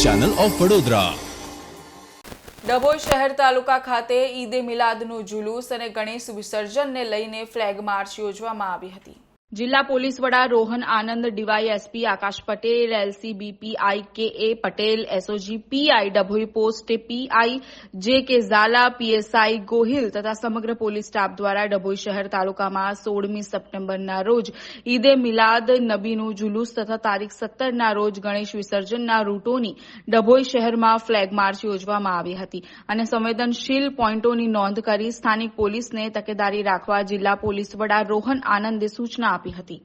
Channel of Vadodara. Dabhoi શહેર તાલુકા ખાતે ઈદે મિલાદનું જુલુસ અને ગણેશ વિસર્જનને લઈને ફ્લેગ માર્ચ યોજવામાં આવી હતી। જિલ્લા પોલીસ વડા Rohan Anand, DYSP Akash Patel, LCB PI K Patel, SOG PI Dabhoi post PI J Zala, PSI Gohil તથા સમગ્ર પોલીસ સ્ટાફ દ્વારા ડભોઈ શહેર તાલુકામાં 16મી સપ્ટેમ્બરના રોજ ઈદે મિલાદ નબીનું જુલુસ તથા તારીખ 17ના રોજ ગણેશ વિસર્જનના રૂટોની ડભોઈ શહેરમાં ફ્લેગ માર્ચ યોજવામાં આવી હતી અને સંવેદનશીલ પોઈન્ટોની નોંધ કરી સ્થાનિક પોલીસને તકેદારી રાખવા જિલ્લા પોલીસ વડા રોહન આનંદે સૂચના આપી હતી।